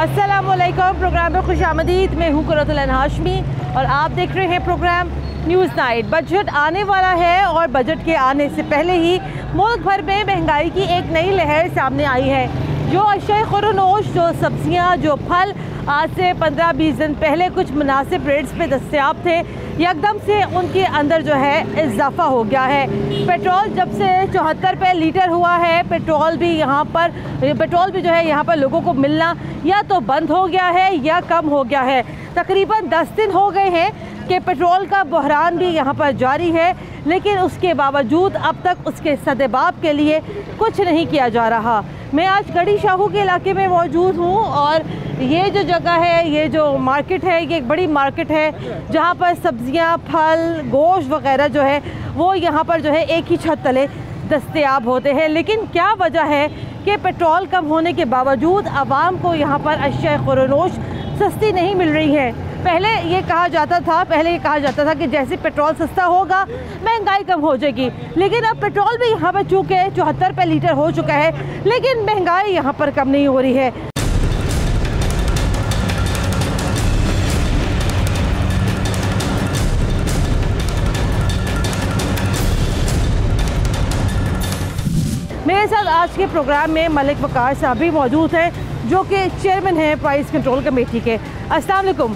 अस्सलामुअलैकुम। प्रोग्राम में खुशामदीद। मैं हूँ कुरतुल हाशमी और आप देख रहे हैं प्रोग्राम न्यूज़ नाइट। बजट आने वाला है और बजट के आने से पहले ही मुल्क भर में महंगाई की एक नई लहर सामने आई है। जो अशिया खुरनोश, जो सब्जियाँ, जो फल आज से 15-20 दिन पहले कुछ मुनासिब रेट्स पे दस्तयाब थे, यकदम से उनके अंदर जो है इजाफा हो गया है। पेट्रोल जब से 74 रुपये लीटर हुआ है, पेट्रोल भी जो है यहाँ पर लोगों को मिलना या तो बंद हो गया है या कम हो गया है। तकरीबन 10 दिन हो गए हैं कि पेट्रोल का बहरान भी यहाँ पर जारी है, लेकिन उसके बावजूद अब तक उसके सदेबाब के लिए कुछ नहीं किया जा रहा। मैं आज गढ़ी शाहू के इलाके में मौजूद हूँ और ये जो जगह है, ये जो मार्केट है, ये एक बड़ी मार्केट है जहाँ पर सब्जियाँ, फल, गोश्त वगैरह जो है वो यहाँ पर जो है एक ही छत तले दस्तयाब होते हैं। लेकिन क्या वजह है कि पेट्रोल कम होने के बावजूद आवाम को यहाँ पर अशिया खुरनोश सस्ती नहीं मिल रही है। पहले ये कहा जाता था कि जैसे पेट्रोल सस्ता होगा महंगाई कम हो जाएगी, लेकिन अब पेट्रोल भी यहाँ पर चूँकि 74 रुपये लीटर हो चुका है, लेकिन महंगाई यहाँ पर कम नहीं हो रही है। मेरे साथ आज के प्रोग्राम में मलिक वकार साहब भी मौजूद हैं, जो कि चेयरमैन हैं प्राइस कंट्रोल कमेटी के। अस्सलाम वालेकुम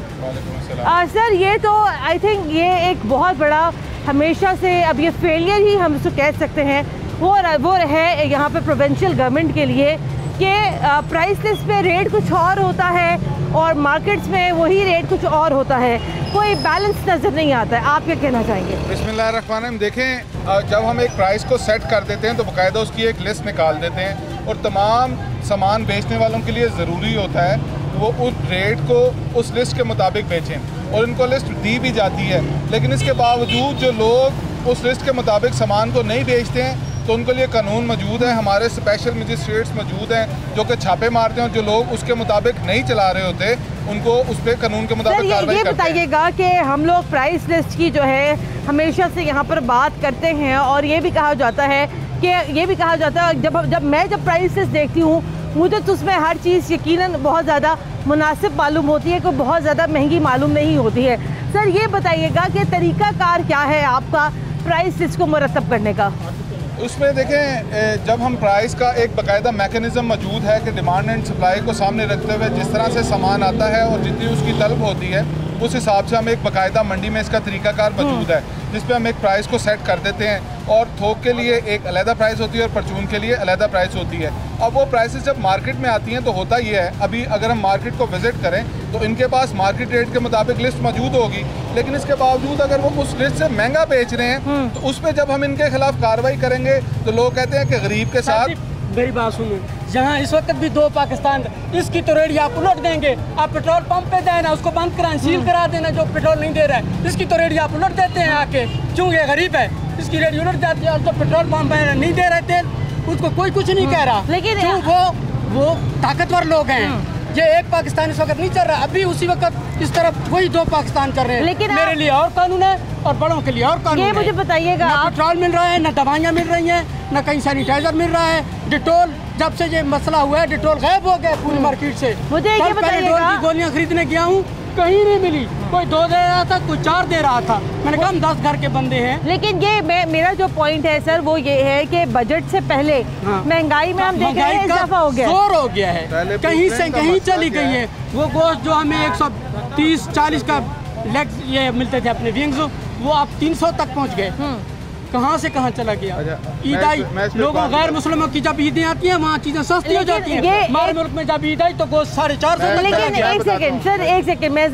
सर। ये तो आई थिंक ये एक बहुत बड़ा हमेशा से अब ये फेलियर ही हम इसको कह सकते हैं वो है यहाँ पे प्रोविंशियल गवर्नमेंट के लिए कि प्राइस लिस्ट पे रेट कुछ और होता है और मार्केट्स में वही रेट कुछ और होता है, कोई बैलेंस नज़र नहीं आता है। आप क्या कहना चाहेंगे? बिस्मिल्लाहिर्रहमानिर्रहीम। देखें, जब हम एक प्राइस को सेट कर देते हैं तो बाकायदा उसकी एक लिस्ट निकाल देते हैं और तमाम सामान बेचने वालों के लिए ज़रूरी होता है वो उस रेट को उस लिस्ट के मुताबिक बेचें और इनको लिस्ट दी भी जाती है। लेकिन इसके बावजूद जो लोग उस लिस्ट के मुताबिक सामान को नहीं बेचते हैं तो उनके लिए कानून मौजूद है, हमारे स्पेशल मजिस्ट्रेट्स मौजूद हैं जो कि छापे मारते हैं। जो लोग उसके मुताबिक नहीं चला रहे होते उनको उस पर कानून के मुताबिक कार्रवाई करते हैं। ये बताइएगा कि हम लोग प्राइस लिस्ट की जो है हमेशा से यहाँ पर बात करते हैं और ये भी कहा जाता है जब प्राइस लिस्ट देखती हूँ मुझे तो उसमें हर चीज़ यकीनन बहुत ज़्यादा मुनासिब मालूम होती है, कोई बहुत ज़्यादा महंगी मालूम नहीं होती है। सर ये बताइएगा कि तरीक़ाकार क्या है आपका प्राइस लिस्ट को मुरतब करने का? उसमें देखें, जब हम प्राइस का एक बाकायदा मैकेनिज़्म मौजूद है कि डिमांड एंड सप्लाई को सामने रखते हुए जिस तरह से सामान आता है और जितनी उसकी तलब होती है उस हिसाब से हम एक बाकायदा मंडी में इसका तरीकाकार मौजूद है जिस पे हम एक प्राइस को सेट कर देते हैं और थोक के लिए एक अलहदा प्राइस होती है और परचून के लिए अलहदा प्राइस होती है। अब वो प्राइसेस जब मार्केट में आती हैं तो होता ये है, अभी अगर हम मार्केट को विज़िट करें तो इनके पास मार्केट रेट के मुताबिक लिस्ट मौजूद होगी, लेकिन इसके बावजूद अगर वो उस लिस्ट से महंगा बेच रहे हैं तो उस पर जब हम इनके खिलाफ कार्रवाई करेंगे तो लोग कहते हैं कि गरीब के साथ। मेरी बात सुनो, जहाँ इस वक्त भी 2 पाकिस्तान, इसकी तो रेट आप उलट देंगे, आप पेट्रोल पंप पे देना, उसको बंद कराएं, सील करा देना जो पेट्रोल नहीं दे रहा है, इसकी तो रेट आप उलट देते हैं आके, क्यों ये गरीब है इसकी रेट उलट जाती है और जो पेट्रोल पंप नहीं दे रहे तेल उसको कोई कुछ नहीं कह रहा, लेकिन वो ताकतवर लोग हैं। ये एक पाकिस्तान इस वक्त नहीं चल रहा, अभी उसी वक्त इस तरफ वही 2 पाकिस्तान कर रहे हैं। लेकिन मेरे लिए और कानून है और बड़ों के लिए और कानून है। मुझे बताइएगा, ना पेट्रोल मिल रहा है, ना दवाइयाँ मिल रही हैं, ना कहीं सैनिटाइजर मिल रहा है। डिटोल जब से ये मसला हुआ है डिटोल गायब हो गया पूरी मार्केट से। मुझे ये बताइएगा, गोलियाँ खरीदने गया हूँ कहीं नहीं मिली, कोई 2 दे रहा था, कोई 4 दे रहा था। मैंने कहा हम 10 घर के बंदे हैं। लेकिन ये मेरा जो पॉइंट है सर वो ये है कि बजट से पहले महंगाई में हम देख रहे हैं इजाफा हो गया, जोर हो गया है, कहीं से कहीं चली गई है। वो गोश्त जो हमें 130-40 का लेग ये मिलते थे अपने विंग्स, वो आप 300 तक पहुँच गए। कहाँ से कहाँ चला गया? ईदाई लोगों गैर मुस्लिमों की जब ईदें आती हैं वहाँ चीजें सस्ती हो जाती हैं। हमारे मुल्क में जब ईद आई तो गोश्त 450। लेकिन एक सेकंड मैं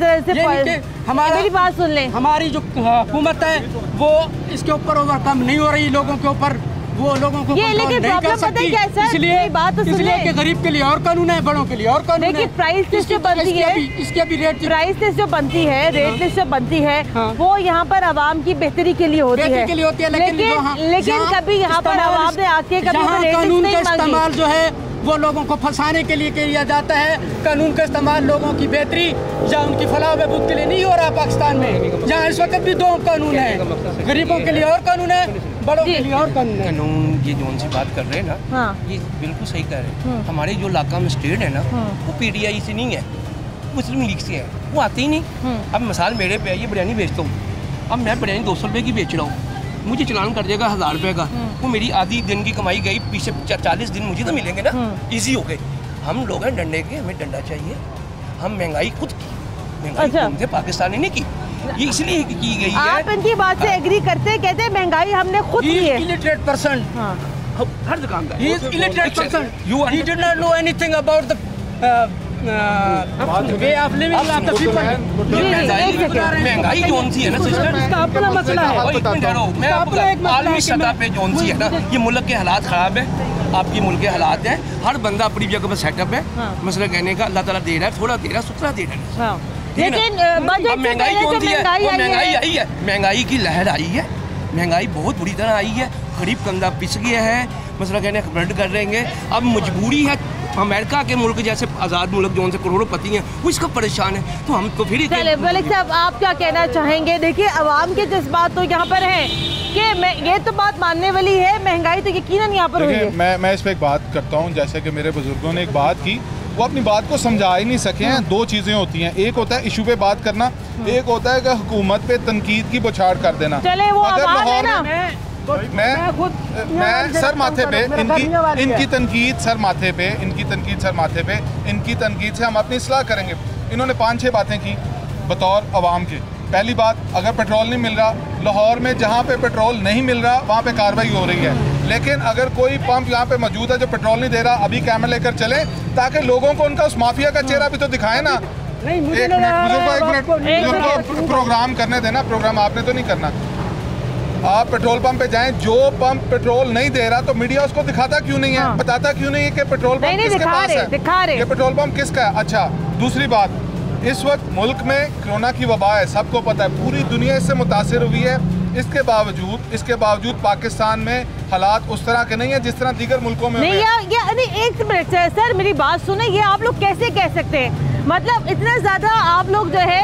मेरी बात सुन लें। हमारी जो हुकूमत है वो इसके ऊपर ओवरकम नहीं हो रही, लोगों के ऊपर वो लोगों को ये लेकिन नहीं कर सकती, इसलिए कि गरीब के लिए और कानून है, बड़ों के लिए और कानून है। देखिए प्राइस लिस्ट जो बनती है, इसके भी रेट, प्राइस लिस्ट जो बनती है, रेट लिस्ट जो बनती है वो यहाँ पर आवाम की बेहतरी के लिए होती है, लेकिन कभी यहाँ पर आवाम ने आके कभी कानून का इस्तेमाल जो है वो लोगों को फंसाने के लिए किया जाता है। कानून का इस्तेमाल लोगों की बेहतरी या उनकी फलाह बहबूद के लिए नहीं हो रहा पाकिस्तान में, जहाँ इस वक्त भी दो कानून है, गरीबों के लिए और कानून है, बड़ों के लिए और कानून है। कानून ये जो उनसे बात कर रहे हैं ना, ये बिल्कुल सही कह रहे हैं। हमारे जो इलाका में स्टेट है ना, वो PTI से नहीं है, मुस्लिम लीग से है, वो आते ही नहीं। अब मिसाल मेरे पे ये बिरयानी बेचता हूँ, अब मैं बिरयानी 200 रुपये की बेच रहा हूँ, मुझे चलान कर देगा 1000 रुपये का, वो मेरी आधी दिन की कमाई गई, पीछे 40 दिन मुझे तो मिलेंगे ना, इजी हो गए। हम लोग हैं डंडे के, हमें डंडा चाहिए। हम महंगाई खुद की, महंगाई हमसे पाकिस्तानी ने की, ये इसलिए की गई है। आप इनकी बात से एग्री करते हैं? कहते हैं महंगाई हमने खुद की है। इलिटरेट पर्सन, हर दुकानदार, he is illiterate person, he did not know anything about the वे आप लिविंग ऑफ द पीपल। महंगाई जोन सी है ना सिस्टर, इसका अपना मसला है। मैं आलमी सतह पे जोन सी है ना, ये मुल्क के हालात ख़राब है, आपकी मुल्क के हालात हैं, हर बंदा अपनी जगह पर सेटअप है। मसला कहने का अल्लाह ताला दे रहा है, थोड़ा दे रहा है, सुथरा दे रहा है। लेकिन महंगाई जोन सी है, वो महंगाई आई है, महंगाई की लहर आई है, महंगाई बहुत बुरी तरह आई है, गरीब कंधा पिस गया है, मसला कहने ब्लड कर देंगे। अब मजबूरी है, अमेरिका के मुल्क जैसे आज़ाद मुल्क जो उनसे करोड़पति हैं, वो इसका परेशान है, तो हम तो फिर चले मलिक साहब, आप क्या कहना चाहेंगे? देखिए अवाम के जज्बात तो यहाँ पर हैं कि ये तो बात मानने वाली है, महंगाई तो यकीनन यहाँ पर हुई है। मैं इस पर एक बात करता हूँ, जैसे कि मेरे बुजुर्गों ने एक बात की, वो अपनी बात को समझा ही नहीं सके हैं। दो चीज़ें होती हैं, एक होता है इशू पे बात करना, एक होता है कि हुकूमत पे तनकीद की बौछार कर देना। चले वो आवाज़ है ना, मैं सर माथे पे इनकी तनकीद सर माथे पे इनकी तनकीद से हम अपनी इस्लाह करेंगे। इन्होंने 5-6 बातें की बतौर अवाम के। पहली बात, अगर पेट्रोल नहीं मिल रहा, लाहौर में जहाँ पे पेट्रोल नहीं मिल रहा वहाँ पे कार्रवाई हो रही है, लेकिन अगर कोई पंप यहाँ पे मौजूद है जो पेट्रोल नहीं दे रहा, अभी कैमरा लेकर चले ताकि लोगों को उनका उस माफिया का चेहरा भी तो दिखाए ना। एक मिनट प्रोग्राम करने देना, प्रोग्राम आपने तो नहीं करना। आप पेट्रोल पंप पे जाएं, जो पंप पेट्रोल नहीं दे रहा तो मीडिया उसको दिखाता क्यों नहीं है, बताता क्यों नहीं है कि पेट्रोल पंप किसके पास है, ये पेट्रोल पंप किसका है। अच्छा, दूसरी बात, इस वक्त मुल्क में कोरोना की वबा है, सबको पता है, पूरी दुनिया इससे मुतासिर हुई है। इसके बावजूद पाकिस्तान में हालात उस तरह के नहीं है जिस तरह दीगर मुल्कों में नहीं। एक मिनट सर, मेरी बात सुने, ये आप लोग कैसे कह सकते हैं? मतलब इतना ज़्यादा आप लोग जो है,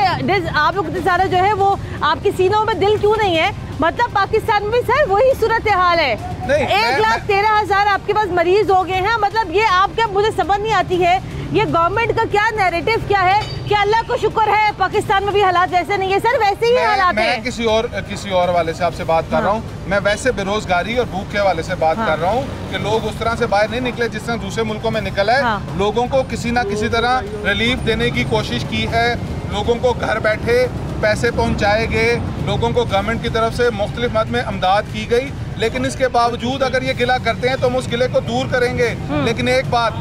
आप लोग इतना ज़्यादा जो है वो आपके सीनों में दिल क्यों नहीं है? मतलब पाकिस्तान में भी सर वही सूरत हाल है, 1,13,000 आपके पास मरीज हो गए हैं। मतलब ये आप क्या, मुझे समझ नहीं आती है ये गवर्नमेंट का क्या नैरेटिव क्या है कि अल्लाह को शुक्र है पाकिस्तान में भी हालात वैसे नहीं है। सर वैसे ही हालात है। मैं किसी और हवाले से आपसे बात कर रहा हूँ, मैं वैसे बेरोजगारी और भूख के हवाले से बात कर रहा हूँ कि लोग उस तरह से बाहर नहीं निकले जिस तरह दूसरे मुल्कों में निकल है। लोगों को किसी ना किसी तरह रिलीफ देने की कोशिश की है, लोगों को घर बैठे पैसे पहुँचाए गए, लोगों को गवर्नमेंट की तरफ से मुख्तलिफ मद में अमदाद की गई, लेकिन इसके बावजूद अगर ये गिला करते हैं तो हम उस गिले को दूर करेंगे। लेकिन एक बात,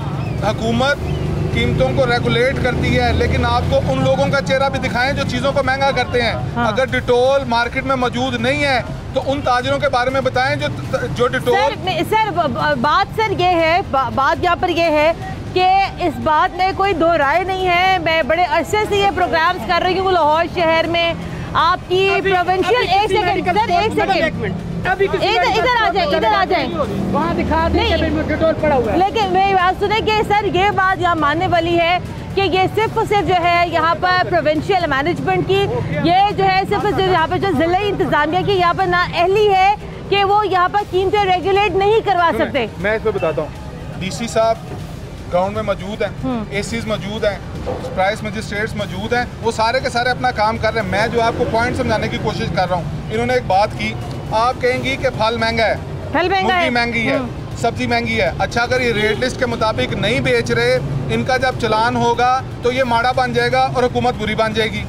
हुकूमत कीमतों को रेगुलेट करती है, लेकिन आपको उन लोगों का चेहरा भी दिखाएं जो चीज़ों को महंगा करते हैं। अगर डिटोल मार्केट में मौजूद नहीं है तो उन ताजिरों के बारे में बताएं जो डिटोल। सर बात ये है, बात यहाँ पर ये है कि इस बात में कोई दो राय नहीं है। मैं बड़े अरसे से ये प्रोग्राम्स कर रही हूँ लाहौर शहर में, आपकी प्रोविंशियल। एक सेकंड, इधर आ जाए, वहाँ दिखा दें डिटोल पड़ा हुआ है। लेकिन मेरी बात सुने कि सर ये बात यहाँ मानने वाली है कि ये सिर्फ और सिर्फ जो है यहाँ पर प्रोविंशियल मैनेजमेंट की, ये जो है सिर्फ और सिर्फ यहाँ पर जो ज़िला इंतज़ामिया की यहाँ पर ना अहली है कि वो यहाँ पर कीमतें रेगुलेट नहीं करवा सकते। मैं इसमें बताता हूँ, DC साहब ग्राउंड में मौजूद हैं, ACs मौजूद हैं, प्राइस मजिस्ट्रेट्स मौजूद हैं, वो सारे के सारे अपना काम कर रहे हैं। मैं जो आपको पॉइंट समझाने की कोशिश कर रहा हूँ, इन्होंने एक बात की, आप कहेंगी कि फल महंगा है, मुर्गी महंगी है, सब्जी महंगी है। अच्छा, अगर ये रेट लिस्ट के मुताबिक नहीं बेच रहे, इनका जब चलान होगा तो ये माड़ा बन जाएगा और हुकूमत बुरी बन जाएगी।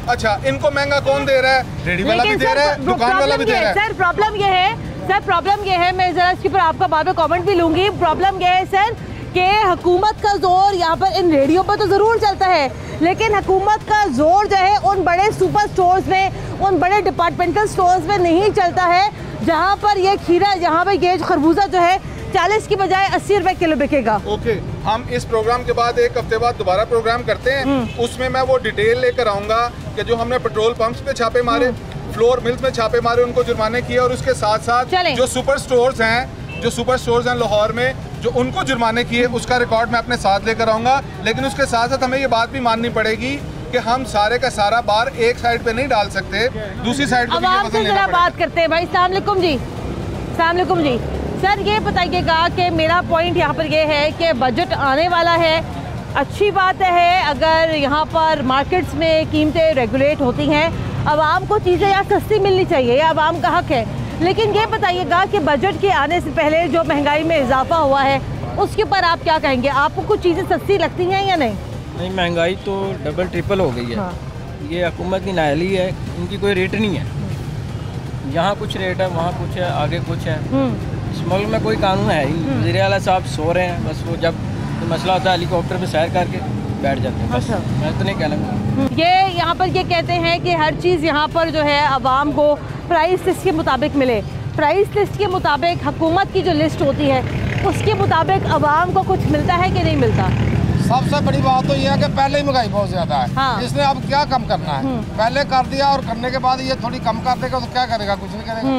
अच्छा, इनको महंगा कौन दे रहा है? रेडी वाला भी दे रहा है, दुकान वाला भी दे रहा है। सर प्रॉब्लम ये है, मैं जरा इसके ऊपर आपका बाद में कमेंट भी लूंगी। प्रॉब्लम ये है सर कि हुकूमत का जोर यहाँ पर इन रेडियो पर तो ज़रूर चलता है, लेकिन हुकूमत का जोर जो है उन बड़े सुपर स्टोर्स में, उन बड़े डिपार्टमेंटल स्टोर्स में नहीं चलता है, जहाँ पर ये खीरा, जहाँ पर ये खरबूजा जो है 40 की बजाय 80 रुपए किलो बिकेगा। ओके, हम इस प्रोग्राम के बाद एक हफ्ते बाद दोबारा प्रोग्राम करते हैं, उसमें मैं वो डिटेल लेकर आऊँगा कि जो हमने पेट्रोल पंप्स पे छापे मारे, फ्लोर मिल्स में छापे मारे, उनको जुर्माने किए, और उसके साथ साथ जो सुपर स्टोर्स हैं लाहौर में, जो उनको जुर्माने किए उसका रिकॉर्ड मैं अपने साथ लेकर आऊँगा, लेकिन उसके साथ साथ हमें ये बात भी माननी पड़ेगी कि हम सारे का सारा बार एक साइड पे नहीं डाल सकते, दूसरी साइड पे अब आपसे जरा बात करते हैं भाई। अस्सलाम वालेकुम जी। अस्सलाम वालेकुम जी। सर ये बताइएगा कि मेरा पॉइंट यहाँ पर ये है कि बजट आने वाला है, अच्छी बात है अगर यहाँ पर मार्केट्स में कीमतें रेगुलेट होती हैं, आवाम को चीज़ें यहाँ सस्ती मिलनी चाहिए, ये आवाम का हक है। लेकिन ये बताइएगा कि बजट के आने से पहले जो महंगाई में इजाफा हुआ है उसके ऊपर आप क्या कहेंगे? आपको कुछ चीज़ें सस्ती लगती हैं या नहीं? नहीं, महंगाई तो डबल ट्रिपल हो गई है। हाँ। ये हुकूमत की नाअहली है, इनकी कोई रेट नहीं है। यहाँ कुछ रेट है, वहाँ कुछ है, आगे कुछ है। इस मुल्क में कोई कानून है ही। वज़ीर आला साहब सो रहे हैं, बस वो जब मसला होता है हेलीकॉप्टर पे सैर करके बैठ जाते हैं। बस मैं तो नहीं कहना। ये यहाँ पर ये कहते हैं कि हर चीज़ यहाँ पर जो है आवाम को प्राइस लिस्ट के मुताबिक मिले। प्राइस लिस्ट के मुताबिक हुकूमत की जो लिस्ट होती है उसके मुताबिक आवाम को कुछ मिलता है कि नहीं मिलता? सबसे बड़ी बात तो यह है कि पहले ही महंगाई बहुत ज़्यादा है। हाँ। इसने अब क्या कम करना है? पहले कर दिया और करने के बाद ये थोड़ी कम कर देगा तो क्या करेगा? कुछ नहीं करेगा।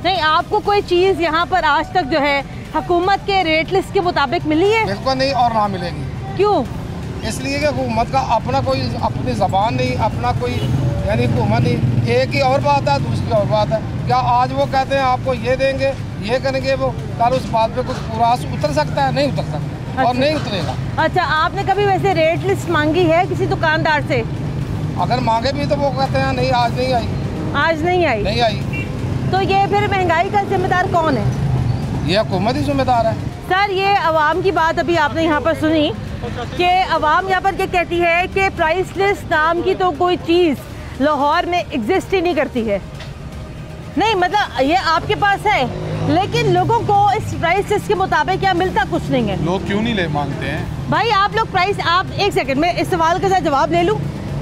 नहीं, आपको कोई चीज़ यहाँ पर आज तक जो है हुकूमत के रेट लिस्ट के मुताबिक मिली है? बिल्कुल नहीं, और ना मिलेगी। क्यों? इसलिए कि हुकूमत का अपना कोई अपनी ज़बान नहीं, अपना कोई यानी हुकूमत नहीं। एक ही और बात है, दूसरी और बात है। क्या आज वो कहते हैं आपको ये देंगे, ये करेंगे, वो कल उस बात पे कुछ पूरा उतर सकता है? नहीं उतर सकता। और नहीं उतरेगा। अच्छा, आपने कभी वैसे रेट लिस्ट मांगी है किसी दुकानदार से? अगर मांगे भी तो वो कहते हैं नहीं, आज नहीं आई। आज नहीं आई? नहीं आई। तो ये फिर महंगाई का जिम्मेदार कौन है? ये हुकूमत ही जिम्मेदार है। सर ये अवाम की बात अभी आपने यहाँ पर सुनी कि अवाम यहाँ पर क्या कहती है कि प्राइस लिस्ट नाम की तो कोई चीज़ लाहौर में एग्जिस्ट ही नहीं करती है। नहीं मतलब ये आपके पास है, लेकिन लोगों को इस प्राइस लिस्ट के मुताबिक क्या मिलता कुछ नहीं है। लोग क्यों नहीं ले मांगते हैं भाई? आप लोग प्राइस, आप एक सेकंड में इस सवाल का जवाब ले लूँ।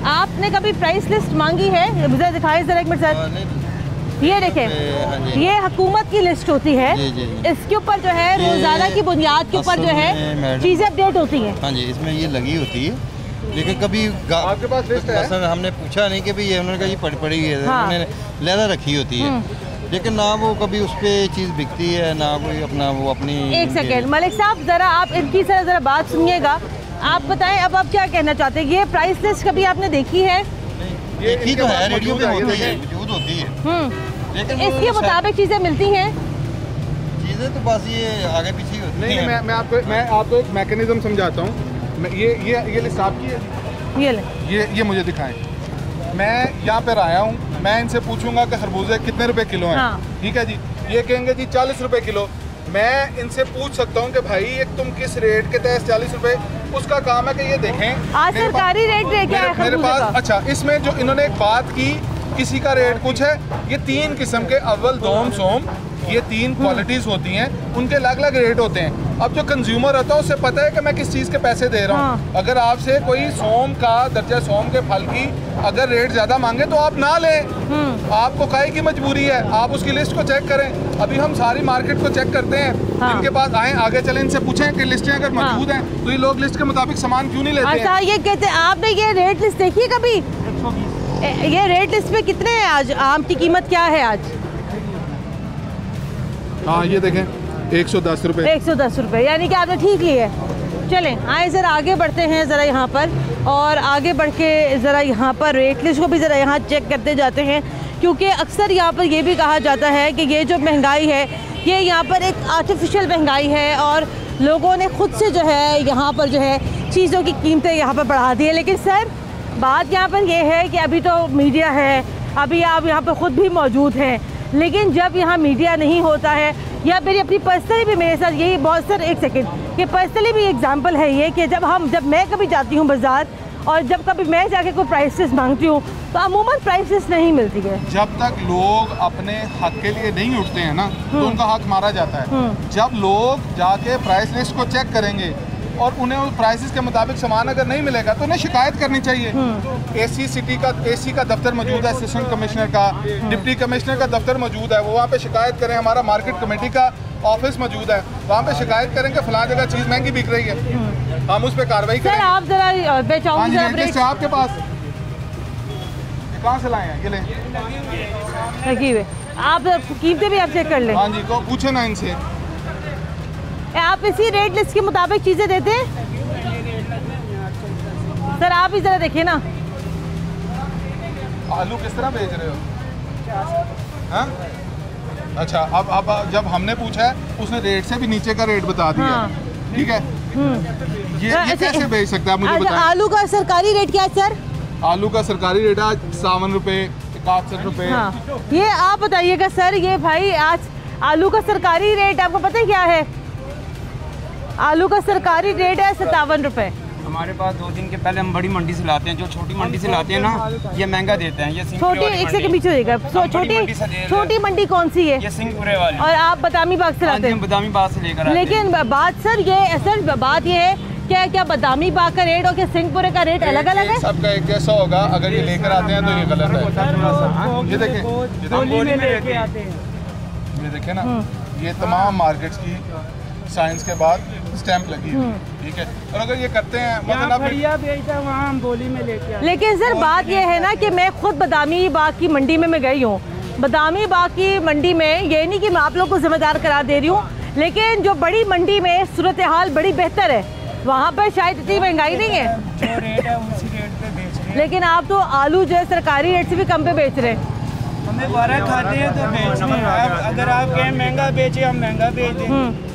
आपने कभी प्राइस लिस्ट मांगी है? मुझे दिखाएं जरा एक मिनट सर। ये देखें, ये हुकूमत की लिस्ट होती है। इसके ऊपर जो है रोजाना की बुनियाद के ऊपर जो है चीज़ें अपडेट होती हैं। हाँ जी, इसमें ये लगी होती है, लेकिन कभी आपके पास लिस्ट है? हमने पूछा नहीं कि भाई ये उन्होंने कहा ये पड़ी हुई है। हाँ। उन्होंने लहदा रखी होती है, लेकिन ना वो कभी उस पर चीज़ बिकती है ना कोई अपना वो अपनी। एक सेकेंड मलिक साहब, ज़रा आप इनकी ज़रा बात सुनिएगा। आप बताएं अब आप क्या कहना चाहते हैं? ये प्राइस लिस्ट कभी आपने देखी है? देखी तो है, रेडियो पे होती है, मौजूद होती है, लेकिन इसके मुताबिक चीज़ें मिलती हैं। चीज़ें तो बस ये आगे पीछे होती नहीं, हैं। मैं आपको एक मैकेनिज्म समझाता हूँ। ये लिस्ट आपकी है, ये मुझे दिखाएं। मैं यहाँ पर आया हूँ, मैं इनसे पूछूंगा कि खरबूजे कितने रुपए किलो हैं। हाँ। ठीक है जी, ये कहेंगे जी 40 रुपए किलो। मैं इनसे पूछ सकता हूँ कि भाई एक तुम किस रेट के तहत 40 रुपए, उसका काम है कि ये देखें आज सरकारी रेट क्या है मेरे खरबूजे पास। का? अच्छा, इसमें जो इन्होंने एक बात की, किसी का रेट कुछ है। ये 3 किस्म के अव्वल दोम सोम, ये 3 क्वालिटीज होती हैं, उनके अलग अलग रेट होते हैं। अब जो कंज्यूमर होता है उसे पता है कि मैं किस चीज़ के पैसे दे रहा हूँ। अगर आपसे कोई सोम का दर्जा, सोम के फल की अगर रेट ज़्यादा मांगे तो आप ना लें। आपको काहे की मजबूरी है? आप उसकी लिस्ट को चेक करें। अभी हम सारी मार्केट को चेक करते हैं। इनके पास आए, आगे चले, इनसे पूछें कि लिस्टें अगर मौजूद हैं तो ये लोग लिस्ट के मुताबिक सामान क्यों नहीं लेते हैं? अच्छा, ये कहते हैं आपने ये रेट लिस्ट देखी है कभी? ये रेट लिस्ट में कितने हैं आज? आम की कीमत क्या है आज? हाँ, ये देखें 110 रुपये। 110 रुपये, यानी कि आपने ठीक ली है। चलें आए ज़रा आगे बढ़ते हैं ज़रा यहाँ पर, और आगे बढ़ के ज़रा यहाँ पर रेट लिस्ट को भी ज़रा यहाँ चेक करते जाते हैं, क्योंकि अक्सर यहाँ पर ये भी कहा जाता है कि ये जो महंगाई है ये यहाँ पर एक आर्टिफिशियल महंगाई है और लोगों ने ख़ुद से जो है यहाँ पर जो है चीज़ों की कीमतें यहाँ पर बढ़ा दी है। लेकिन सर बात यहाँ पर ये है कि अभी तो मीडिया है, अभी आप यहाँ पर ख़ुद भी मौजूद हैं, लेकिन जब यहाँ मीडिया नहीं होता है, या मेरी अपनी पर्सनली भी मेरे साथ यही बहुत सर एक सेकंड, ये पर्सनली भी एग्जांपल है ये कि जब मैं कभी जाती हूँ बाज़ार और जब कभी मैं जाके कोई प्राइसेस मांगती हूँ तो अमूमन प्राइसेस नहीं मिलती है। जब तक लोग अपने हक के लिए नहीं उठते हैं ना तो उनका हक मारा जाता है। जब लोग जाके प्राइस लिस्ट को चेक करेंगे और उन्हें उस प्राइसेस के मुताबिक सामान अगर नहीं मिलेगा तो उन्हें शिकायत करनी चाहिए। एसी का दफ्तर मौजूद है, असिस्टेंट कमिश्नर का, डिप्टी कमिश्नर का दफ्तर मौजूद है, वो वहाँ पे शिकायत करें। हमारा मार्केट कमेटी का ऑफिस मौजूद है, वहाँ पे शिकायत करें कि फलां जगह चीज़ महंगी बिक रही है, हम उस पर कार्रवाई करें। आप जरा बेचाओ आपके पास कहाँ से लाए हैं? ये ले आप कीमतें भी आप चेक कर लें। हाँ जी, को पूछे ना इनसे। आप इसी रेट लिस्ट के मुताबिक चीज़ें देते हैं? सर आप ही ज़रा देखिए ना, आलू किस तरह बेच रहे हो? हाँ? अच्छा, अब जब हमने पूछा है उसने रेट से भी नीचे का रेट बता दिया। हाँ। ठीक है, ये कैसे बेच सकते हैं आप मुझे बताएं? आलू का सरकारी रेट क्या है सर? आलू का सरकारी रेट आज 57 रुपये, 61 रुपये। हाँ। ये आप बताइएगा सर, ये भाई आज आलू का सरकारी रेट आपको पता है क्या है? आलू का सरकारी रेट है 57 रुपये। हमारे पास 2 दिन के पहले हम बड़ी मंडी से लाते हैं, जो छोटी मंडी से लाते हैं ना, ये महंगा देते हैं। ये छोटी, एक सेकंड पीछे होगा, छोटी मंडी कौन सी है? ये सिंहपुरे वाली। और आप बदामी बाग से लाते हैं? बदामी बाग से लेकर। लेकिन बात ये है क्या बदामी बाग का रेट और क्या सिंहपुरे का रेट अलग अलग है? सबका एक जैसा होगा, अगर ये लेकर आते हैं तो ये गलत है। ये देखें ना, ये तमाम मार्केट्स की साइंस के बाद स्टैंप लगी हुई, ठीक है। और अगर ये करते हैं मतलब वहाँ हम बोली में लेके। लेकिन सर बात ये है ना कि मैं खुद बदामी बाग की मंडी में मैं गई हूँ। बदामी बाग की मंडी में ये नहीं कि मैं आप लोग को जिम्मेदार करार दे रही हूँ, लेकिन जो बड़ी मंडी में सूरत हाल बड़ी बेहतर है, वहाँ पर शायद इतनी महंगाई नहीं है। जो रेट है उसी रेट पे बेच रहे हैं। लेकिन आप तो आलू जो है सरकारी रेट से भी कम पे बेच रहे हैं। हमें 12 खाते हैं तो बेच रहे हैं। अगर आप कहें महंगा बेचे, हम महंगा बेच दें।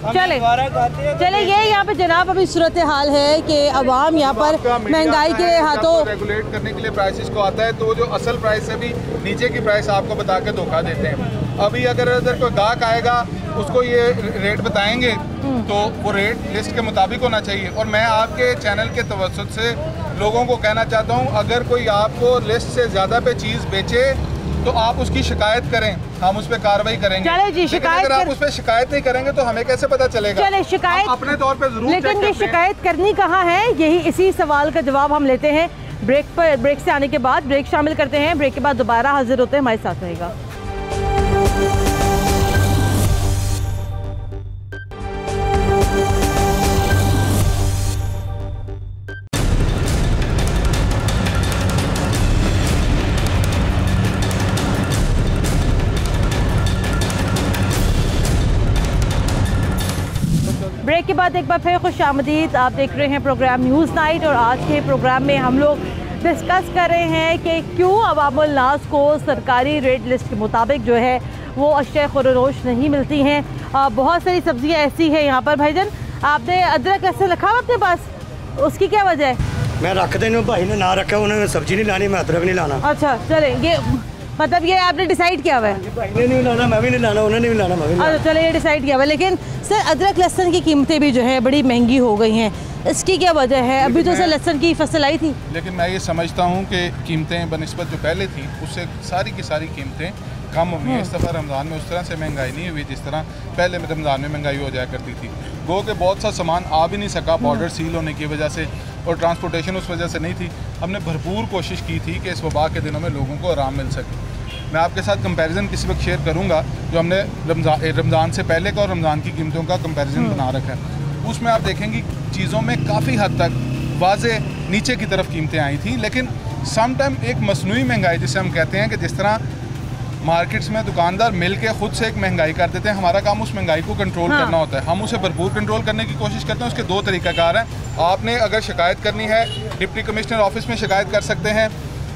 चले ये यहाँ पे जनाब अभी सूरत हाल है कि अवाम यहाँ पर महंगाई के हाथों रेगुलेट करने के लिए प्राइसेस को आता है, तो वो जो असल प्राइस से भी नीचे की प्राइस आपको बता के धोखा देते हैं। अभी अगर इधर कोई गाहक आएगा उसको ये रेट बताएंगे तो वो रेट लिस्ट के मुताबिक होना चाहिए। और मैं आपके चैनल के तवज्जुह से लोगों को कहना चाहता हूँ, अगर कोई आपको लिस्ट से ज़्यादा पे चीज़ बेचे तो आप उसकी शिकायत करें, हम उस पर कार्रवाई करेंगे। चले जी, शिकायत अगर आप उस पर शिकायत नहीं करेंगे तो हमें कैसे पता चलेगा? चले शिकायत अपने तौर पे जरूर, लेकिन ये शिकायत करनी कहाँ है, यही इसी सवाल का जवाब हम लेते हैं ब्रेक से आने के बाद। ब्रेक शामिल करते हैं, ब्रेक के बाद दोबारा हाजिर होते हैं, हमारे साथ रहेगा। ब्रेक के बाद एक बार फिर खुश आमदीद। आप देख रहे हैं प्रोग्राम न्यूज़ नाइट और आज के प्रोग्राम में हम लोग डिस्कस कर रहे हैं कि क्यों अवामुल नास को सरकारी रेट लिस्ट के मुताबिक जो है वो अशिया खुरोश नहीं मिलती हैं। बहुत सारी सब्जियां ऐसी हैं यहाँ पर। भाईजान आपने अदरक ऐसे रखा हुआ अपने पास, उसकी क्या वजह है? मैं रख देना, भाई ने ना रखा, उन्होंने सब्जी नहीं लानी, मैं अदरक नहीं लाना। अच्छा चले, ये मतलब ये आपने डिसाइड किया हुआ है? भाई ने नहीं लाना, मैं भी नहीं लाना, उन्होंने भी लाना, मैं भी नहीं लाना। अच्छा चले, ये डिसाइड किया हुआ है। लेकिन सर अदरक लहसुन की कीमतें भी जो है बड़ी महंगी हो गई हैं, इसकी क्या वजह है? अभी तो सर लहसुन की फसल आई थी। लेकिन मैं ये समझता हूँ कि कीमतें बनिस्बत जो पहले थी उससे सारी की सारी कीमतें कम हुई हैं। इस दफ़ा रमज़ान में उस तरह से महंगाई नहीं हुई जिस तरह पहले रमज़ान में महंगाई हो जाया करती थी। गो के बहुत सा सामान आ भी नहीं सका बॉर्डर सील होने की वजह से, और ट्रांसपोर्टेशन उस वजह से नहीं थी। हमने भरपूर कोशिश की थी कि इस वबा के दिनों में लोगों को आराम मिल सके। मैं आपके साथ कंपैरिजन किसी वक्त शेयर करूंगा जो हमने रमज़ान से पहले का और रमज़ान की कीमतों का कंपैरिजन बना रखा है। उसमें आप देखेंगे चीज़ों में काफ़ी हद तक वाज़े नीचे की तरफ कीमतें आई थी। लेकिन सम टाइम एक मसनूई महंगाई जिसे हम कहते हैं कि जिस तरह मार्केट्स में दुकानदार मिल के खुद से एक महंगाई कर देते हैं, हमारा काम उस महंगाई को कंट्रोल करना होता है। हम उसे भरपूर कंट्रोल करने की कोशिश करते हैं। उसके 2 तरीक़ाकार हैं। आपने अगर शिकायत करनी है, डिप्टी कमिश्नर ऑफिस में शिकायत कर सकते हैं,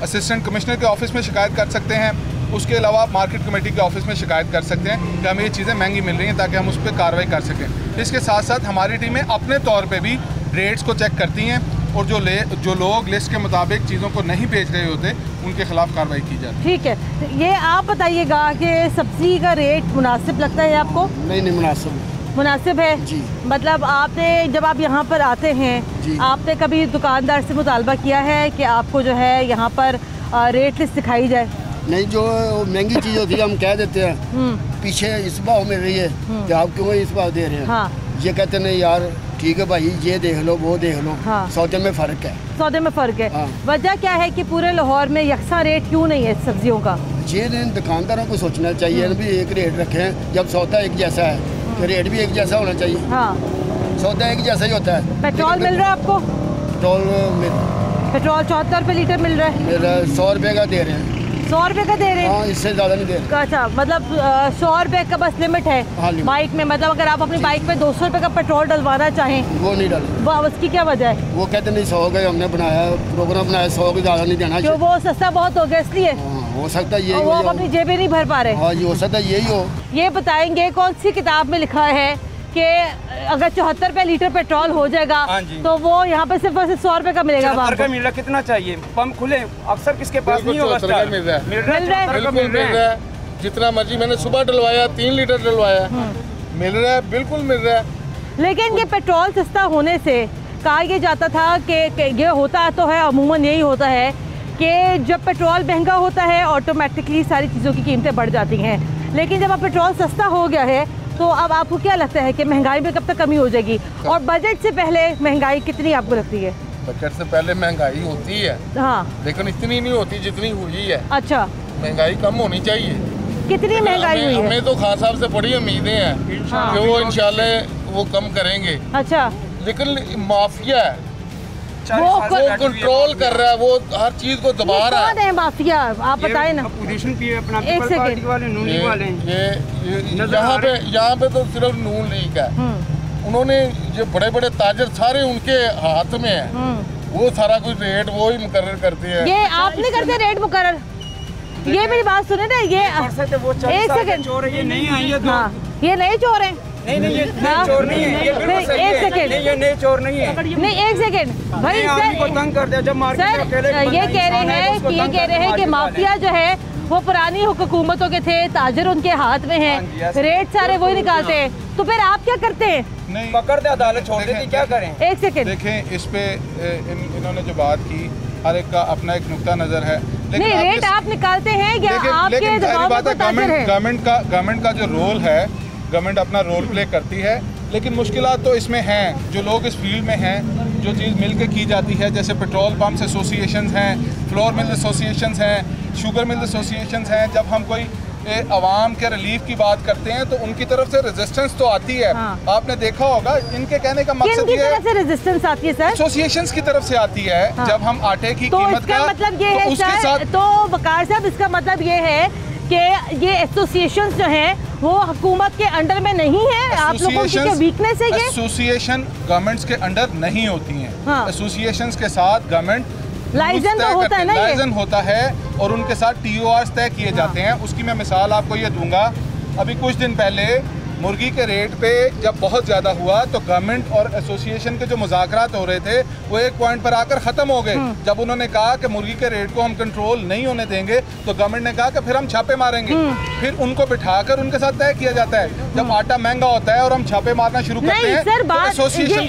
असिस्टेंट कमिश्नर के ऑफिस में शिकायत कर सकते हैं, उसके अलावा आप मार्केट कमेटी के ऑफिस में शिकायत कर सकते हैं कि हमें ये चीज़ें महंगी मिल रही हैं, ताकि हम उस पर कार्रवाई कर सकें। इसके साथ साथ हमारी टीमें अपने तौर पे भी रेट्स को चेक करती हैं और जो लोग लिस्ट के मुताबिक चीज़ों को नहीं बेच रहे होते उनके खिलाफ कार्रवाई की जाती है। ठीक है, ये आप बताइएगा कि सब्ज़ी का रेट मुनासिब लगता है आपको? नहीं मुनासिब है जी। मतलब आपने जब आप यहाँ पर आते हैं, आपने कभी दुकानदार से मुतालबा किया है कि आपको जो है यहाँ पर रेट लिस्ट दिखाई जाए? नहीं, जो महंगी चीज़ होती है हम कह देते हैं पीछे इस भाव मिल रही है कि आप क्यों इस भाव दे रहे हैं। हाँ। ये कहते नहीं यार ठीक है भाई, ये देख लो वो देख लो। हाँ। सौदे में फ़र्क है। सौदे में फ़र्क है। हाँ। वजह क्या है कि पूरे लाहौर में यकसा रेट क्यों नहीं है सब्जियों का? ये दुकानदारों को सोचना चाहिए भी एक रेट रखें। जब सौदा एक जैसा है तो रेट भी एक जैसा होना चाहिए। हाँ। सौदा एक जैसा ही होता है। पेट्रोल मिल रहा है आपको? पेट्रोल 74 रुपये लीटर मिल रहा है। 100 रुपये का दे रहे हैं। 100 रुपए का दे रहे हैं? हाँ, इससे ज़्यादा नहीं दे रहे। अच्छा, मतलब 100 रुपए का बस लिमिट है बाइक में। मतलब अगर आप अपनी बाइक पे 200 रुपए का पेट्रोल डलवाना चाहें, वो नहीं डाले। वो उसकी क्या वजह है? वो कहते नहीं 100 का हमने बनाया प्रोग्राम बनाया, 100 के ज़्यादा नहीं देना। क्यों, वो सस्ता बहुत हो गया इसलिए? हो सकता है यही, वो आप अपनी जेबें नहीं भर पा रहे। हाँ, ये हो सकता है यही हो। ये बताएंगे कौन सी किताब में लिखा है कि अगर 74 रुपए लीटर पेट्रोल हो जाएगा तो वो यहाँ पे सिर्फ 100 रुपए का मिलेगा? का मिल रहा, कितना चाहिए? पंप खुले, अक्सर किसके पास नहीं होगा। मिल रहा है जितना मर्जी। मैंने सुबह डलवाया 3 लीटर डलवाया, मिल रहा है, बिल्कुल मिल रहा है। लेकिन ये पेट्रोल सस्ता होने से कहा यह जाता था कि ये होता तो है, अमूमन यही होता है कि जब पेट्रोल महंगा होता है ऑटोमेटिकली सारी चीज़ों की कीमतें बढ़ जाती हैं। लेकिन जब अब पेट्रोल सस्ता हो गया है तो अब आपको क्या लगता है कि महंगाई में कब तक कमी हो जाएगी? और बजट से पहले महंगाई कितनी आपको लगती है? बजट से पहले महंगाई होती है, हाँ, लेकिन इतनी नहीं होती जितनी हुई है। अच्छा, महंगाई कम होनी चाहिए। कितनी महंगाई हुई है? हमें तो खान साहब से बड़ी उम्मीदें हैं कि वो इंशाल्लाह वो कम करेंगे। अच्छा, लेकिन माफिया है, वो कंट्रोल कर रहा है, वो हर चीज को दबा रहा है। कौन है माफिया, आप बताएं ना। अपोजिशन पे अपना एक सेकंड, वाले नून लीग वाले यहाँ पे तो सिर्फ नून लीग है। उन्होंने जो बड़े बड़े ताजर सारे उनके हाथ में है, वो सारा कुछ रेट वो ही मुकर्रर करते हैं। ये आप नहीं करते रेट मुकर्रर? ये मेरी बात सुने ना, ये एक सेकंड, ये नहीं आई है। हाँ, ये नए चोर हैं। नहीं, ये चोर नहीं है, ये बिल्कुल सही है। एक सेकंड, नहीं, ये नए चोर नहीं है। नहीं, एक सेकंड भाई, सर तंग कर दिया जब मार्केट में अकेले ये कह रहे हैं कि माफिया जो है वो पुरानी हुकूमतों के थे, ताजर उनके हाथ में है, रेट सारे वही निकालते हैं। तो फिर आप क्या करते हैं? नहीं, पकड़ दे, अदालत छोड़ देती, क्या करें? एक सेकंड देखें, इस पे इन्होंने जो बात की, हर एक का अपना एक नुक्ता नजर है। नहीं, रेट आप निकालते हैं या आपके दबाव में ताजर है? गवर्नमेंट का जो रोल है, गवर्नमेंट अपना रोल प्ले करती है, लेकिन मुश्किलात तो इसमें हैं। जो लोग इस फील्ड में हैं, जो चीज़ मिल के की जाती है, जैसे पेट्रोल पम्प्स एसोसिएशंस हैं, फ्लोर मिल एसोसिएशंस हैं, शुगर मिल एसोसिएशंस हैं। जब हम कोई आवाम के रिलीफ की बात करते हैं तो उनकी तरफ से रेजिस्टेंस तो आती है। हाँ। आपने देखा होगा, इनके कहने का मकसद ये है, रेजिस्टेंस आती है सर? एसोसिएशंस की तरफ से आती है। हाँ। जब हम आटे की तो कीमत का मतलब ये है सर, तो वकार साहब इसका मतलब ये है कि ये एसोसिएशंस जो हैं वो हुकूमत के अंडर में नहीं है? आप लोगों की क्या वीकनेस है? ये एसोसिएशन गवर्नमेंट्स के अंडर नहीं होती हैं। हाँ। एसोसिएशंस के साथ गवर्नमेंट लाइसेंस तो होता है ना, लाइसेंस होता है और उनके साथ TORs तय किए जाते हैं। उसकी मैं मिसाल आपको ये दूंगा, अभी कुछ दिन पहले मुर्गी के रेट पे जब बहुत ज़्यादा हुआ तो गवर्नमेंट और एसोसिएशन के जो मुज़ाकरात हो रहे थे वो एक पॉइंट पर आकर ख़त्म हो गए। जब उन्होंने कहा कि मुर्गी के रेट को हम कंट्रोल नहीं होने देंगे तो गवर्नमेंट ने कहा कि फिर हम छापे मारेंगे। फिर उनको बिठाकर उनके साथ तय किया जाता है। जब आटा महंगा होता है और हम छापे मारना शुरू करते हैं तो एसोसिएशन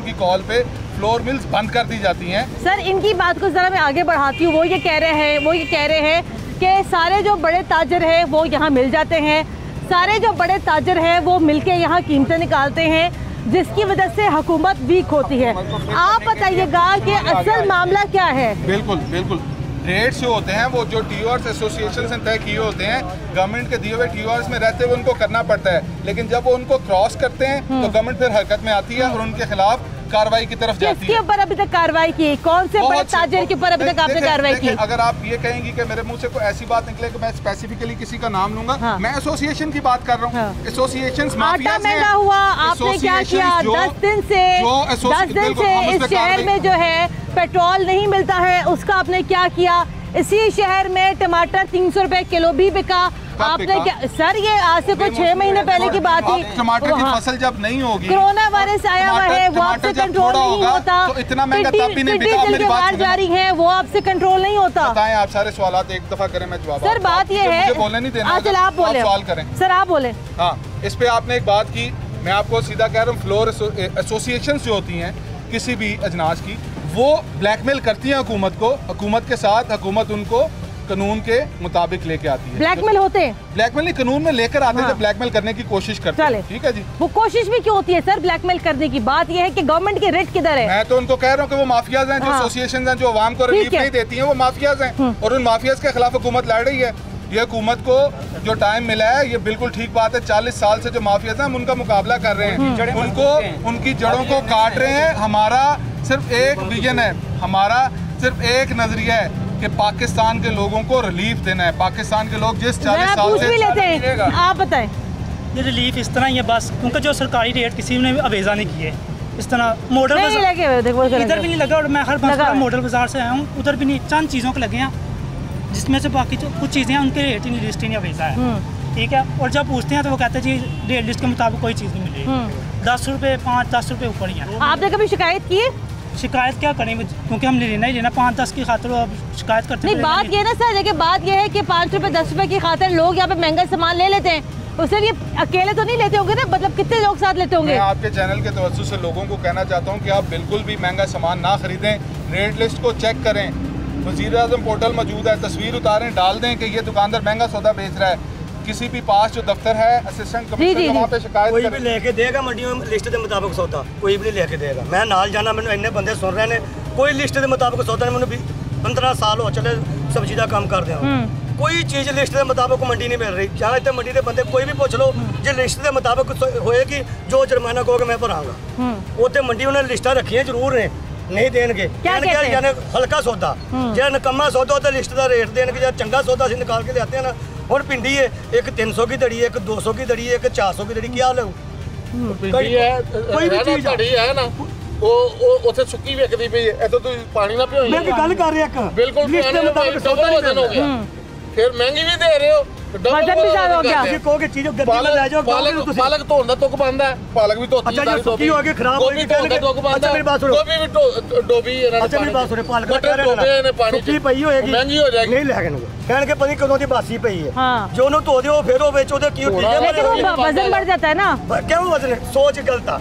की कॉल पे फ्लोर मिल्स बंद कर दी जाती हैं। सर, इनकी बात को जरा मैं आगे बढ़ाती हूँ। वो ये कह रहे हैं कि सारे जो बड़े ताजर हैं वो यहाँ मिल जाते हैं, सारे जो बड़े ताजर हैं वो मिलके यहाँ कीमतें निकालते हैं, जिसकी वजह से हुकूमत वीक होती है। आप बताइएगा कि असल मामला क्या है? बिल्कुल रेट्स जो होते हैं वो जो TORs एसोसिएशन से तय किए होते हैं, गवर्नमेंट के दिए हुए TORs में रहते हुए उनको करना पड़ता है। लेकिन जब वो उनको क्रॉस करते हैं तो गवर्नमेंट फिर हरकत में आती है और उनके खिलाफ कार्रवाई की तरफ जाती है। किसके ऊपर अभी तक कार्रवाई की? कौन से बड़े ताजर के ऊपर अभी तक आपने कार्रवाई की? अगर आप ये कहेंगी कि मेरे मुंह से कोई ऐसी बात निकले कि मैं स्पेसिफिकली किसी का नाम लूंगा, हाँ। मैं एसोसिएशन की बात कर रहा हूँ। एसोसिएशंस माफिया आटा महंगा हुआ, आपने क्या किया? 10 दिन से इस शहर में जो है पेट्रोल नहीं मिलता है, उसका आपने क्या किया? इसी शहर में टमाटर 300 रुपए किलो भी बिका। आपने क्या सर, ये आज से कुछ 6 महीने पहले की बात थी। टमाटर की फसल जब नहीं होगी, कोरोना वायरस आया हुआ है, वो आपसे कंट्रोल नहीं होता। तो इतना महंगा तब भी नहीं बिका। मेरी बात जारी है, वो आपसे कंट्रोल नहीं होता। बताएं, आप सारे सवालात एक दफा करें, मैं जवाब। सर बात ये है, बोलने नहीं देना, आप बोले, सवाल करें। सर आप बोले। हाँ, इस पे आपने एक बात की, मैं आपको सीधा कह रहा हूँ, फ्लोर एसोसिएशन जो होती हैं किसी भी अजनास की, वो ब्लैकमेल करती हैं हुकूमत को। हुकूमत के साथ हुकूमत उनको कानून के मुताबिक लेके आती है। ब्लैकमेल होते हैं? ब्लैकमेल नहीं, कानून में लेकर आते हैं। हाँ। जब ब्लैकमेल करने की कोशिश करते हैं, ठीक है जी। वो कोशिश भी क्यों होती है सर ब्लैकमेल करने की? बात ये है कि गवर्नमेंट की रेट किधर है? मैं तो उनको कह रहा हूँ कि वो माफियाज हैं, जो एसोसिएशन हैं, जो अवाम को रिलीफ नहीं देती हैं, वो माफियाज हैं और उन माफियाज के खिलाफ हुकूमत लड़ रही है। ये हुकूमत को जो टाइम मिला है, ये बिल्कुल ठीक बात है। 40 साल से जो माफियाज हैं हम उनका मुकाबला कर रहे हैं, उनको उनकी जड़ों को काट रहे हैं। हमारा सिर्फ एक विजन है, हमारा सिर्फ एक नजरिया है कि पाकिस्तान के लोगों को रिलीफ देना है। पाकिस्तान के लोग जिस 40 साल से लेते हैं, आप बताएं। ये रिलीफ इस तरह ही है बस, क्योंकि जो सरकारी रेट किसी ने अवेजा नहीं किए इस तरह मॉडल इधर भी नहीं लगा। और मैं हर बार मॉडल बाजार से आया हूँ, उधर भी नहीं, चंद चीज़ों के लगे हैं जिसमें से बाकी जो कुछ चीज़ें हैं उनके रेट ही नहीं, लिस्ट ही नहीं अवेजा है, ठीक है। और जब पूछते हैं तो वो कहते हैं जी रेट लिस्ट के मुताबिक कोई चीज़ नहीं मिल रही, 10 रुपये 5-10 रुपये ऊपर ही है। आपने कभी शिकायत की है? शिकायत क्या करें, क्योंकि हम लेना ही लेना, 5-10 की खातिर अब शिकायत करते हैं। नहीं, बात ये ना सर, देखिए बात ये है कि 5 रुपये 10 रुपये की खातिर लोग यहाँ पे महंगा सामान ले लेते हैं, उससे ये अकेले तो नहीं लेते होंगे ना, मतलब कितने लोग साथ लेते होंगे? मैं आपके चैनल के तवज्जो से लोगों को कहना चाहता हूँ कि आप बिल्कुल भी महंगा सामान ना खरीदें, रेट लिस्ट को चेक करें, वज़ीर-ए-आज़म पोर्टल मौजूद है, तस्वीर उतारें, डाल दें कि ये दुकानदार महंगा सौदा बेच रहा है। किसी भी पास जो दफ्तर है असिस्टेंट कमिश्नर वहाँ पे शिकायत कोई भी लेके देगा मंडियों में लिस्ट के मुताबिक सौदा, कोई भी लेके देगा। मैं नाल जाना, मैंने इन्ने बंदे सुन रहे हैं, कोई लिस्ट के मुताबिक सौदा नहीं, मैंने 15 साल हो चले सब्जी का काम कर दिया, कोई चीज़ लिस्ट के मुताबिक मंडी नहीं मिल रही। जहाँ इतने मंडी के बंदे कोई भी पूछ लो, जो लिस्ट के मुताबिक होएगी, जो जुर्माना कहोगे मैं भरांगा। उत्ते मंडी उन्होंने लिस्टा रखी जरूर ने, नहीं देंगे यानी हल्का सौदा, जो नकम्मा सौदा होता लिस्ट का रेट देंगे, जो चंगा सौदा से निकाल के लेते हैं ना। और भिंडी है एक 300 की दड़ी, एक 200 की दड़ी, एक 400 की दड़ी, क्या लो कोई भी चीज है ना वो ਉੱਥੇ ਸੁੱਕੀ ਵਿਕਦੀ ਪਈ ਹੈ, ਇੱਥੇ ਤੁਸੀਂ ਪਾਣੀ ਨਾ ਪਿਓ। ਮੈਂ ਗੱਲ ਕਰ ਰਿਹਾ ਇੱਕ ਬਿਲਕੁਲ ਡਬਲ ਵਜ਼ਨ ਹੋ ਗਿਆ, ਫਿਰ ਮਹਿੰਗੀ ਵੀ ਦੇ ਰਹੇ ਹੋ, वजन भी ज्यादा हो गया। ਤੁਸੀਂ ਕਹੋਗੇ ਚੀਜ਼ ਗੱਡੀ में ले जाओ, ਪਾਲਕ ਧੋਣ ਦਾ ਤੁਕ ਬੰਦਾ, ਪਾਲਕ ਵੀ ਧੋਤੀ ਅੱਛਾ ਜੀ, ਸੁੱਕੀ ਹੋ ਗਈ ਖਰਾਬ ਹੋ ਗਈ, ਅੱਛਾ ਮੇਰੀ ਬਾਤ ਸੁਣੋ, ਗੋਭੀ ਵੀ ਡੋਬੀ ਇਹਨਾਂ ਨੇ, ਅੱਛਾ ਮੇਰੀ ਬਾਤ ਸੁਣੋ, ਪਾਲਕ ਡੋਬੇ ਨੇ ਪਾਣੀ ਸੁੱਕੀ ਪਈ ਹੋਏਗੀ, ਮਹਿੰਗੀ ਹੋ ਜਾਏਗੀ, ਨਹੀਂ ਲੈ ਕੇ ਕਹਿਣਗੇ ਪਤਾ ਕਦੋਂ ਦੀ ਬਾਸੀ ਪਈ ਹੈ, ਜੋ ਉਹਨੂੰ ਧੋ ਦਿਓ ਫਿਰ ਉਹ ਵਿੱਚ ਉਹਦੇ ਕੀ वजन बढ़ जाता है ना। क्यों वजन? सोच गलत आ।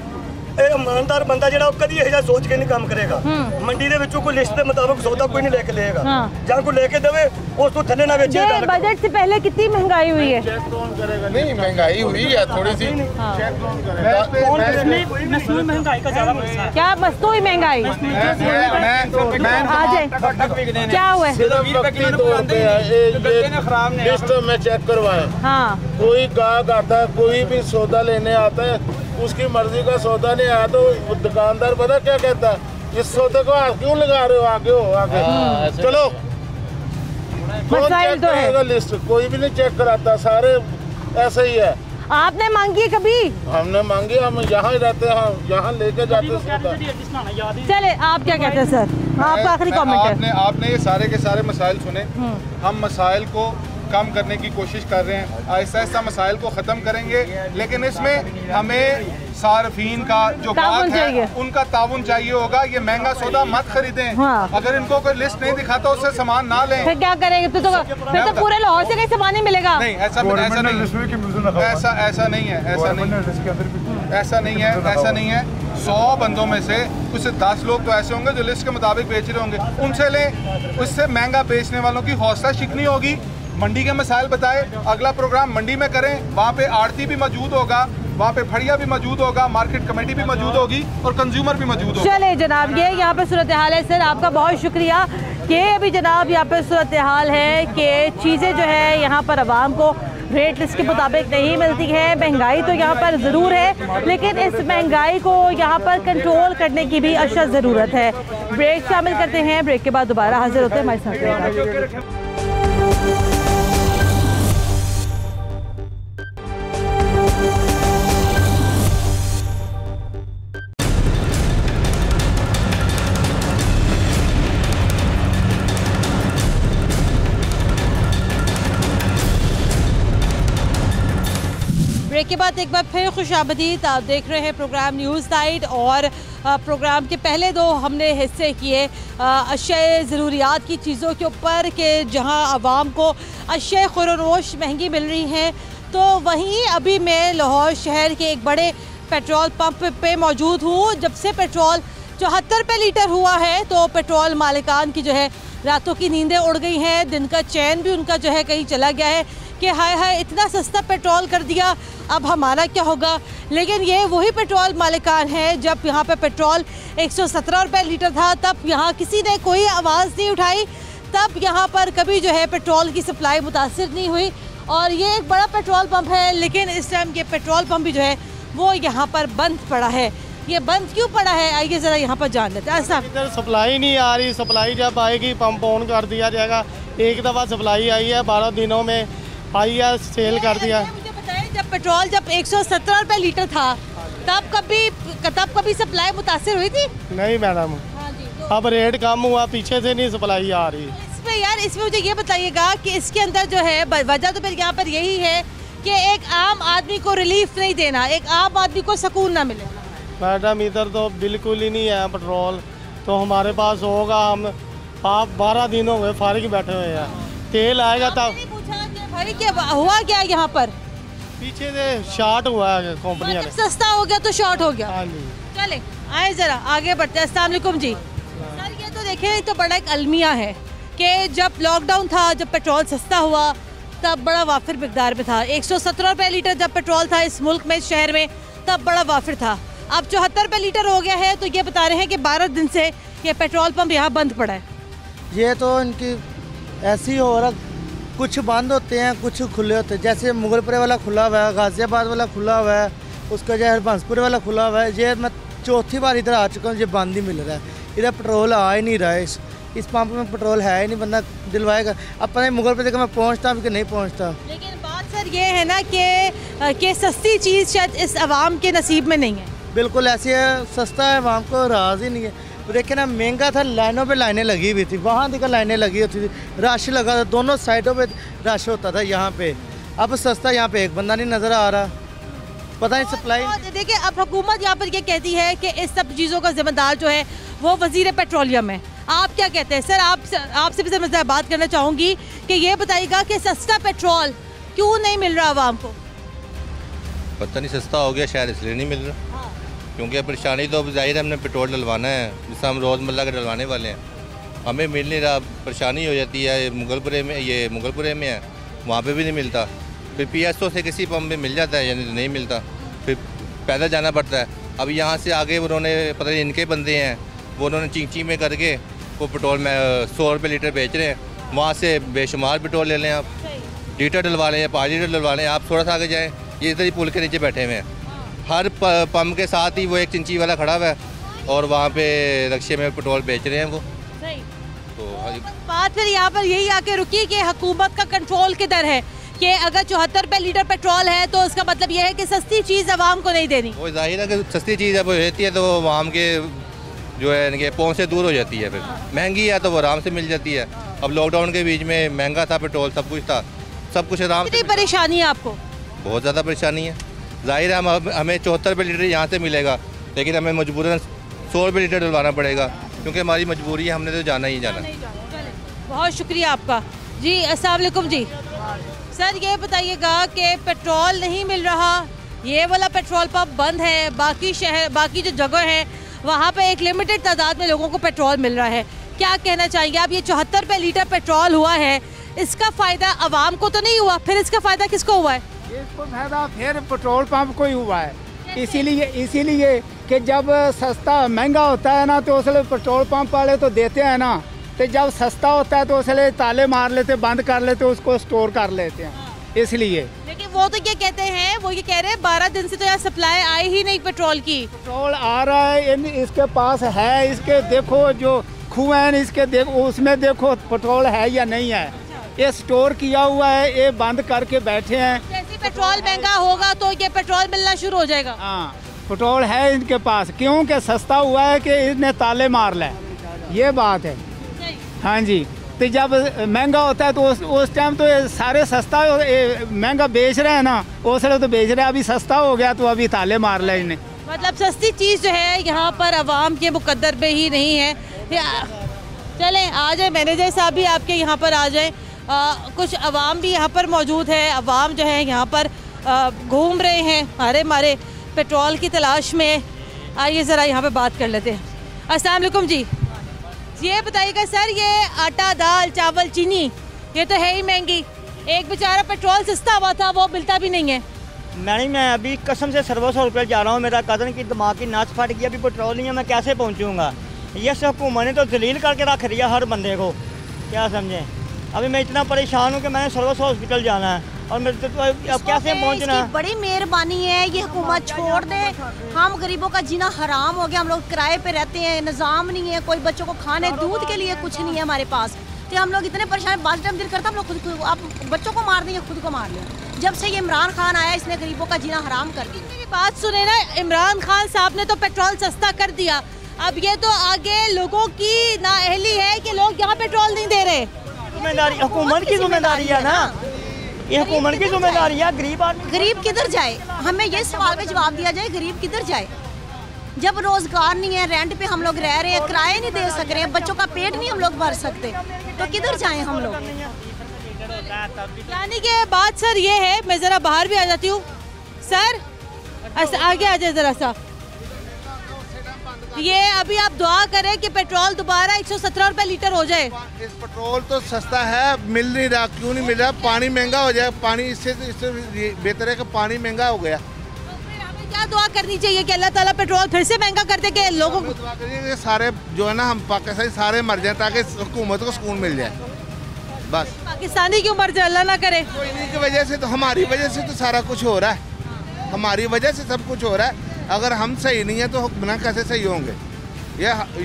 ईमानदार बंदा ਜਿਹੜਾ ਕਦੀ ਇਹ ਜਿਹਾ ਸੋਚ ਕੇ ਨਹੀਂ ਕੰਮ ਕਰੇਗਾ। ਮੰਡੀ ਦੇ ਵਿੱਚੋਂ ਕੋਈ ਲਿਸਟ ਦੇ ਮੁਤਾਬਕ ਸੌਦਾ ਕੋਈ नहीं लेके लेगा, ਜਾਂ ਕੋਈ लेके देवे उस तो थल्ले ना बेचे। बजट से पहले कितनी महंगाई हुई है? नहीं महंगाई हुई है थोड़ी सी, महंगाई का ज्यादा मसला है। क्या मस्तूरी महंगाई? क्या हुआ? लिस्ट में चेक करवाए, कोई गाहक आता है, कोई भी सौदा लेने आता है, उसकी मर्जी का सौदा नहीं आया तो दुकानदार पता क्या कहता है, इस सौदे को आप क्यों लगा रहे हो, आगे हो आगे चलो। कौन चेक करेगा लिस्ट? कोई भी नहीं चेक कराता, सारे ऐसे ही है। आपने मांगी है कभी? हमने मांगी, हम यहाँ ही रहते हैं, यहाँ लेके जाते हैं। चले आप क्या कहते हैं सर, आपका आखिरी कमेंट है। आपने ये सारे के सारे मसाइल सुने, हम मसाइल को कम करने की कोशिश कर रहे हैं, आहिस्ता आहिस्ता मसाइल को ख़त्म करेंगे, लेकिन इसमें हमें सार्फिन का जो बात है उनका ताउन चाहिए होगा। ये महंगा सौदा मत खरीदें, अगर इनको कोई लिस्ट नहीं दिखाता उससे सामान ना लें। फिर क्या करेंगे? फिर तो पूरे लाहौर से कहीं सामान नहीं मिलेगा। नहीं ऐसा नहीं है, ऐसा नहीं है, ऐसा नहीं है। 100 बंदों में से कुछ 10 लोग तो ऐसे होंगे जो लिस्ट के मुताबिक बेच रहे होंगे, उनसे लें, उससे महंगा बेचने वालों की हौसला शिकनी होगी। मंडी के मसाइल बताए, अगला प्रोग्राम मंडी में करें, वहाँ पे आड़ती भी मौजूद होगा, वहाँ पे फड़िया भी मौजूद होगा, मार्केट कमेटी भी मौजूद होगी और कंज्यूमर भी मौजूद होगा। चले जनाब, ये यहाँ पे सूरत हाल है। सर आपका बहुत शुक्रिया कि अभी जनाब यहाँ पे सूरत हाल है कि चीज़ें जो है यहाँ पर आवाम को रेट लिस्ट के मुताबिक नहीं मिलती है। महंगाई तो यहाँ पर ज़रूर है, लेकिन इस महंगाई को यहाँ पर कंट्रोल करने की भी अशद ज़रूरत है। ब्रेक शामिल करते हैं, ब्रेक के बाद दोबारा हाजिर होते हैं हमारे साथ। ब्रेक के बाद एक बार फिर खुशामदीद। आप देख रहे हैं प्रोग्राम न्यूज़ नाइट और प्रोग्राम के पहले दो हमने हिस्से किए अशिया ज़रूरियात की चीज़ों के ऊपर कि जहां आवाम को अशिया खुरोनोश महंगी मिल रही हैं, तो वहीं अभी मैं लाहौर शहर के एक बड़े पेट्रोल पंप पे मौजूद हूँ। जब से पेट्रोल 74 रुपये लीटर हुआ है तो पेट्रोल मालिकान की जो है रातों की नींदें उड़ गई हैं, दिन का चैन भी उनका जो है कहीं चला गया है कि हाय हाय इतना सस्ता पेट्रोल कर दिया, अब हमारा क्या होगा। लेकिन ये वही पेट्रोल मालिकान है, जब यहाँ पे पेट्रोल 117 रुपये लीटर था तब यहाँ किसी ने कोई आवाज़ नहीं उठाई, तब यहाँ पर कभी जो है पेट्रोल की सप्लाई मुतासिर नहीं हुई। और ये एक बड़ा पेट्रोल पंप है, लेकिन इस टाइम ये पेट्रोल पंप भी जो है वो यहाँ पर बंद पड़ा है। ये बंद क्यों पड़ा है, आइए ज़रा यहाँ पर जान लेते हैं। इधर सप्लाई नहीं आ रही, सप्लाई जब आएगी पंप ऑन कर दिया जाएगा। एक दफ़ा सप्लाई आई है 12 दिनों में आई है, सेल कर दिया। मुझे बताएं, जब पेट्रोल जब 117 रुपये लीटर था तब कभी सप्लाई मुतासिर हुई थी? नहीं मैडम, अब रेट कम हुआ, पीछे से नहीं सप्लाई आ रही। इसमें मुझे ये बताइएगा कि इसके अंदर जो है वजह तो फिर यहाँ पर यही है कि एक आम आदमी को रिलीफ नहीं देना, एक आम आदमी को सुकून ना मिले। मैडम इधर तो बिल्कुल ही नहीं है पेट्रोल, तो हमारे पास होगा, हम आप 12 दिन हो गए फारिग बैठे हुए हैं, तेल आएगा तब। भाई क्या हुआ क्या यहाँ पर? पीछे से शॉर्ट हुआ है कंपनी वाले। सस्ता हो गया तो शॉर्ट हो गया। हाँ जी। चले आए ज़रा आगे बढ़ते हैं। अस्सलाम वालेकुम जी। सर ये तो देखें, तो बड़ा एक अलमिया है कि जब लॉकडाउन था, जब पेट्रोल सस्ता हुआ तब बड़ा वाफिर मकदार में था। 117 रुपये लीटर जब पेट्रोल था इस मुल्क में, इस शहर में, तब बड़ा वाफिर था। अब 74 रुपये लीटर हो गया है। तो ये बता रहे हैं कि 12 दिन से ये पेट्रोल पंप यहाँ बंद पड़ा है। ये तो इनकी ऐसी हो रहा, कुछ बंद होते हैं कुछ खुले होते हैं। जैसे मुगलपुरे वाला खुला हुआ है, गाजियाबाद वाला खुला हुआ है, उसका जो हरबंसपुर वाला खुला हुआ है। ये मैं चौथी बार इधर आ चुका हूँ, ये बंद ही मिल रहा है। इधर पेट्रोल आ ही नहीं रहा है, इस पंप में पेट्रोल है ही नहीं, बंदा दिलवाएगा। अब पता नहीं मुगलपुरे तक मैं पहुँचता हूँ कि नहीं पहुँचता। लेकिन बात सर ये है ना कि सस्ती चीज़ शायद इस आवाम के नसीब में नहीं है। बिल्कुल ऐसी है, सस्ता है, आवाम को राज ही नहीं है। देखिए ना, महंगा था, लाइनों पे लाइनें लगी हुई थी, वहाँ देखा लाइनें लगी होती थी, रश लगा था, दोनों साइडों पे रश होता था यहाँ पे। अब सस्ता यहाँ पे एक बंदा नहीं नज़र आ रहा, पता नहीं सप्लाई। देखिए अब हुकूमत यहाँ पर ये कहती है कि इस सब चीज़ों का जिम्मेदार जो है वो वज़ीर पेट्रोलियम है। आप क्या कहते हैं सर? आपसे भी मैं बात करना चाहूँगी कि ये बताइएगा कि सस्ता पेट्रोल क्यों नहीं मिल रहा आवाम को? पता नहीं, सस्ता हो गया शायद इसलिए नहीं मिल रहा। क्योंकि परेशानी तो अब ज़ाहिर है, हमने पेट्रोल डलवाना है, जिससे हम रोज़मर्रा के डलवाने वाले हैं, हमें मिल नहीं रहा, परेशानी हो जाती है। मुगलपुरे में है, वहाँ पे भी नहीं मिलता। फिर PSO से किसी पंप में मिल जाता है, यानी नहीं मिलता, फिर पैदल जाना पड़ता है। अब यहाँ से आगे उन्होंने, पता नहीं इनके बंदे हैं, वो उन्होंने चिंची में करके वो पेट्रोल में 100 रुपये लीटर बेच रहे हैं। वहाँ से बेशुमार पेट्रोल ले लें, आप लीटर डलवा लें या 5 लीटर डलवा लें। आप थोड़ा सा आगे जाएँ, ये इधर ही पुल के नीचे बैठे हुए हैं, हर पंप के साथ ही वो एक चिंची वाला खड़ा हुआ है और वहाँ पे रक्शे में पेट्रोल बेच रहे हैं वो। सही। तो बात फिर यहाँ पर यही आके रुकी कि हुकूमत का कंट्रोल किधर है, कि अगर 74 रुपये लीटर पेट्रोल है तो उसका मतलब यह है कि सस्ती चीज़ आवाम को नहीं देनी। वो जाहिर है कि सस्ती चीज़ जब रहती है तो आवाम के जो है इनके पहुँच से दूर हो जाती है। फिर महंगी है तो वो आराम से मिल जाती है। अब लॉकडाउन के बीच में महंगा था पेट्रोल, सब कुछ था, सब कुछ आराम से। परेशानी है आपको? बहुत ज़्यादा परेशानी है। जाहिर है हमें 74 रुपये लीटर यहाँ से मिलेगा, लेकिन हमें मजबूरन 100 रुपये लीटर डलवाना पड़ेगा, क्योंकि हमारी मजबूरी है, हमने तो जाना ही जाना। बहुत शुक्रिया आपका जी। अस्सलाम वालेकुम जी। सर ये बताइएगा कि पेट्रोल नहीं मिल रहा, ये वाला पेट्रोल पंप बंद है, बाकी जो जगह है वहाँ पे एक लिमिटेड तादाद में लोगों को पेट्रोल मिल रहा है, क्या कहना चाहेंगे आप? ये 74 रुपये लीटर पेट्रोल हुआ है, इसका फ़ायदा आवाम को तो नहीं हुआ, फिर इसका फ़ायदा किसको हुआ है? इसको फायदा फिर पेट्रोल पंप को ही हुआ है। इसीलिए कि जब सस्ता महंगा होता है ना तो उसलिए पेट्रोल पंप वाले तो देते हैं ना, तो जब सस्ता होता है तो उसलिए ताले मार लेते, बंद कर लेते, उसको स्टोर कर लेते हैं। इसलिए लेकिन वो तो क्या कहते हैं, वो ये कह रहे हैं 12 दिन से तो यहाँ सप्लाई आई ही नहीं पेट्रोल की। पेट्रोल आ रहा है, इसके पास है, इसके देखो जो कुएं हैं, इसके देखो, उसमें देखो पेट्रोल है या नहीं है। ये स्टोर किया हुआ है, ये बंद करके बैठे हैं। जैसे पेट्रोल महंगा होगा तो ये पेट्रोल मिलना शुरू हो जाएगा। हाँ, पेट्रोल है इनके पास, क्योंकि सस्ता हुआ है कि इसने ताले मार ले, ये बात है। हाँ जी, तो जब महंगा होता है तो उस टाइम तो ये सारे सस्ता महंगा बेच रहे हैं ना, उसने तो बेच रहे हैं। अभी सस्ता हो गया तो अभी ताले मार ले इन्हें। मतलब सस्ती चीज़ जो है यहाँ पर आवाम के मुकद्दर पे ही नहीं है। चलें आ जाए, मैनेजर साहब भी आपके यहाँ पर आ जाएं। कुछ अवाम भी यहाँ पर मौजूद है, अवाम जो है यहाँ पर घूम रहे हैं हमारे पेट्रोल की तलाश में। आइए ज़रा यहाँ पे बात कर लेते हैं। अस्सलाम वालेकुम जी। ये बताइएगा सर, ये आटा, दाल, चावल, चीनी ये तो है ही महंगी, एक बेचारा पेट्रोल सस्ता हुआ था वो मिलता भी नहीं है। मैडम मैं अभी कसम से सर्विस हॉस्पिटल जा रहा हूँ, मेरा कज़न की दिमाग की नस फट गई, अभी पेट्रोल नहीं है, मैं कैसे पहुँचूँगा? ये हुकूमत ने तो जलील करके रख दिया हर बंदे को, क्या समझें। अभी मैं इतना परेशान हूँ कि मैंने सर्विस हॉस्पिटल जाना है, और मेरे तो अब कैसे पहुँचना। बड़ी मेहरबानी है, ये हुकूमत छोड़ दे। हम गरीबों का जीना हराम हो गया, हम लोग किराए पे रहते हैं, निज़ाम नहीं है, कोई बच्चों को खाने दूध के लिए कुछ नहीं है हमारे पास, तो हम लोग इतने परेशान। बाद टाइम दिल करता हम लोग खुद आप बच्चों को मार देंगे, खुद को मार लें। जब से ये इमरान खान आया इसने गरीबों का जीना हराम कर दिया। मेरी बात सुने ना, इमरान खान साहब ने तो पेट्रोल सस्ता कर दिया, अब ये तो आगे लोगों की नाअहली है कि लोग यहाँ पेट्रोल नहीं दे रहे। जिम्मेदारी हुकूमत की जिम्मेदारी है ना, ये हुकूमत की जिम्मेदारी है। गरीब किधर जाए, हमें ये सवाल का जवाब दिया जाए, गरीब किधर जाए जब रोजगार नहीं है, रेंट पे हम लोग रह रहे हैं, किराए नहीं दे सक रहे हैं, बच्चों का पेट नहीं हम लोग भर सकते, तो किधर जाएं हम लोग। यानी कि बात सर ये है, मैं ज़रा बाहर भी आ जाती हूँ सर, आगे आ जाए ज़रा सा। ये अभी आप दुआ करें कि पेट्रोल दोबारा 117 रुपए लीटर हो जाए। इस पेट्रोल तो सस्ता है, मिल नहीं रहा, क्यों नहीं मिल रहा? पानी महंगा हो जाए, पानी इससे बेहतर है कि पानी महंगा हो गया। क्या दुआ करनी चाहिए कि अल्लाह ताला पेट्रोल फिर से महंगा कर दे कि लोगों को दुआ करिए सारे जो है ना, हम पाकिस्तानी सारे मर जाए ताकि हुकूमत को सुकून मिल जाए। बस पाकिस्तानी क्यों मर जाए, अल्लाह ना करे। तो इन्हीं की वजह से तो, हमारी वजह से तो सारा कुछ हो रहा है, हमारी वजह से सब कुछ हो रहा है। अगर हम सही नहीं है तो हुक्मरान कैसे सही होंगे?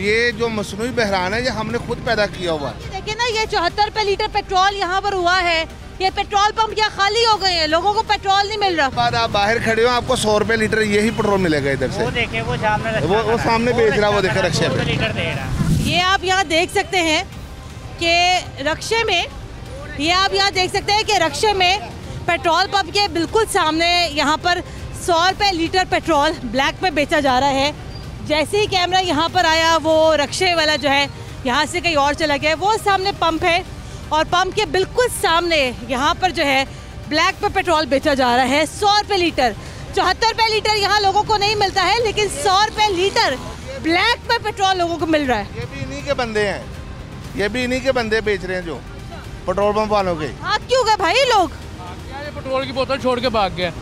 ये जो मसनूई बहरान है ये हमने खुद पैदा किया हुआ है। देखिए ना, ये 74 रुपए लीटर पेट्रोल यहाँ पर हुआ है, ये पेट्रोल पंप क्या खाली हो गए हैं, लोगों को पेट्रोल नहीं मिल रहा। बाद आप बाहर खड़े हो, आपको 100 रुपए लीटर यही पेट्रोल मिलेगा इधर से। वो देखे वो सामने बेच रहा, वो देखे रक्शे पे। ये आप यहाँ देख सकते हैं कि रक्शे में, ये आप यहाँ देख सकते हैं कि रक्शे में पेट्रोल पंप के बिल्कुल सामने यहाँ पर 100 रुपए लीटर पेट्रोल ब्लैक में बेचा जा रहा है। जैसे ही कैमरा यहाँ पर आया, वो रक्शे वाला जो है यहाँ से कहीं और चला गया। वो सामने पंप है और पंप के बिल्कुल सामने यहाँ पर जो है ब्लैक पे पेट्रोल बेचा जा रहा है 100 रुपए लीटर। 74 रुपए लीटर यहाँ लोगों को नहीं मिलता है, लेकिन 100 रुपए लीटर ब्लैक पे पेट्रोल लोगों को मिल रहा है। ये भी इन्हीं के बंदे हैं, ये भी इन्हीं के बंदे बेच रहे हैं जो पेट्रोल पंप वालों के। आप क्यों गए भाई लोग? पेट्रोल की बोतल छोड़ के भाग गए।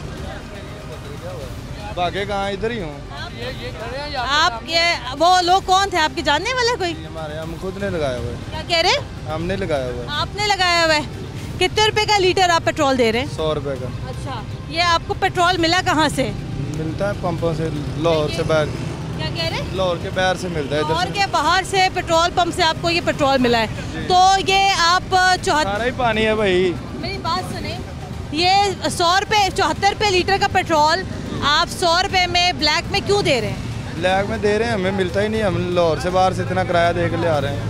भागे कहाँ, इधर ही हूँ। आप ये वो लोग कौन थे, आपके जानने वाले कोई? हमारे, हम खुद ने लगाया हुआ है। क्या कह रहे? हमने लगाया हुआ है। आपने लगाया हुआ है? कितने रुपए का लीटर आप पेट्रोल दे रहे हैं? 100 रुपए का। अच्छा, ये आपको पेट्रोल मिला कहाँ से? मिलता है पंपों से, लाहौर से बाहर। क्या कह रहे? लाहौर के बाहर से मिलता है। लाहौर के बाहर से पेट्रोल पंप से आपको ये पेट्रोल मिला है, तो ये आप 74 ही पानी है भाई। मेरी बात सुने, ये 100 रुपए 74 रुपए लीटर का पेट्रोल आप 100 रुपए में ब्लैक में क्यों दे रहे हैं? ब्लैक में दे रहे हैं, हमें मिलता ही नहीं, हम लाहौर से बाहर से इतना किराया दे के ले आ रहे हैं।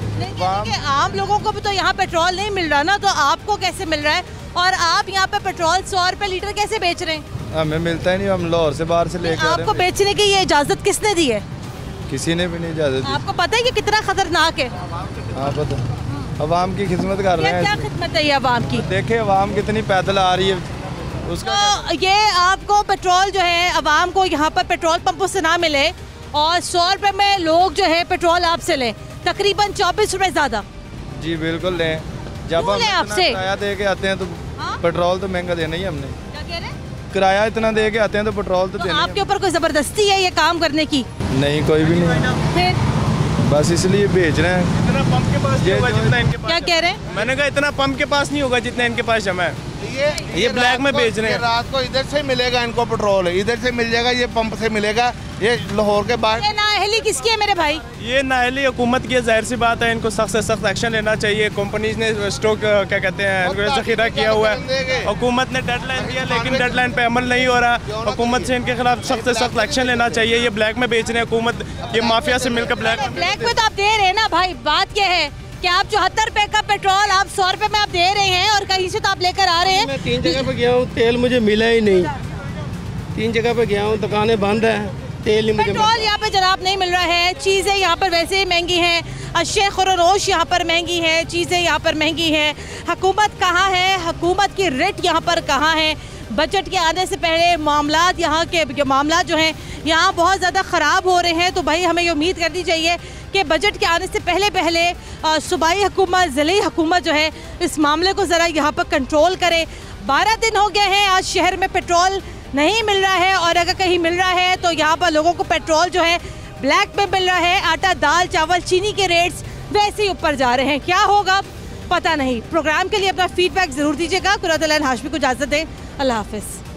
आम लोगों को भी तो यहाँ पेट्रोल नहीं मिल रहा ना, तो आपको कैसे मिल रहा है? और आप यहाँ पे पेट्रोल 100 रुपए लीटर कैसे बेच रहे हैं? हमें मिलता ही नहीं, हम लाहौर से बाहर से लेके आ रहे हैं। आपको बेचने की ये इजाजत किसने दी है? किसी ने भी नहीं इजाजत दी। आपको पता है कि कितना खतरनाक है? हाँ पता, अवाम की खिदमत कर रहे हैं। क्या खिदमत है ये अवाम की? देखे अवाम कितनी पैदल आ रही है उसका। तो ये आपको पेट्रोल जो है अवाम को यहाँ पर पेट्रोल पंपों से ना मिले और 100 रुपए में लोग जो है पेट्रोल आपसे लें, तकरीबन 24 रुपए ज़्यादा। जी बिल्कुल लें, जब हम आपसे किराया दे के आते हैं तो पेट्रोल तो महंगा देना ही हमने। किराया इतना दे के आते हैं तो पेट्रोल तो देना। आपके ऊपर कोई ज़बरदस्ती है ये काम करने की? नहीं, कोई भी नहीं, बस इसलिए भेज रहे हैं। इतना पंप के पास नहीं होगा जितना इनके पास। क्या कह रहे हैं? मैंने कहा इतना पंप के पास नहीं होगा जितना इनके पास जमा है। ये ब्लैक में बेच रहे हैं। रात को इधर से मिलेगा इनको पेट्रोल, इधर से मिल जाएगा, ये पंप से मिलेगा, ये लाहौर के बाहर। ये नाअहली किसकी है मेरे भाई? ये नाअहली हुकूमत की, जाहिर सी बात है, इनको सख्त से सख्त एक्शन लेना चाहिए। कंपनीज ने स्टॉक क्या कहते हैं जखीरा किया हुआ है, हुकूमत ने डेडलाइन दिया लेकिन डेडलाइन पे अमल नहीं हो रहा। हुकूमत से इनके खिलाफ सख्त से सख्त एक्शन लेना चाहिए। ये ब्लैक में बेच रहे हैं, हुकूमत ये माफिया से मिलकर ब्लैक में तो आप दे रहे हैं ना भाई। बात क्या है कि आप 74 रुपए का पेट्रोल आप 100 रुपए में आप दे रहे हैं और कहीं से तो आप लेकर आ रहे हैं। मैं 3 जगह पे गया हूँ, तेल मुझे मिला ही नहीं। 3 जगह पे गया हूँ, दुकानें बंद है, तेल नहीं मुझे। पेट्रोल यहाँ पे जनाब नहीं मिल रहा है, चीज़ें यहाँ पर वैसे ही महंगी हैं, अशिया खुरोश यहाँ पर महंगी है, चीज़ें यहाँ पर महंगी हैं। हुकूमत कहाँ है? हुकूमत की रेट यहाँ पर कहाँ है? बजट के आने से पहले मामलात, यहाँ के मामला जो हैं यहाँ बहुत ज़्यादा ख़राब हो रहे हैं। तो भाई हमें ये उम्मीद करनी चाहिए कि बजट के आने से पहले सूबाई हुकूमत, ज़िली हुकूमत जो है इस मामले को ज़रा यहाँ पर कंट्रोल करे। 12 दिन हो गए हैं आज शहर में पेट्रोल नहीं मिल रहा है, और अगर कहीं मिल रहा है तो यहाँ पर लोगों को पेट्रोल जो है ब्लैक में मिल रहा है। आटा, दाल, चावल, चीनी के रेट्स वैसे ही ऊपर जा रहे हैं। क्या होगा पता नहीं। प्रोग्राम के लिए अपना फीडबैक ज़रूर दीजिएगा। कुर्रतुल ऐन हाशमी को इजाज़त दें। अल्लाह हाफिज़।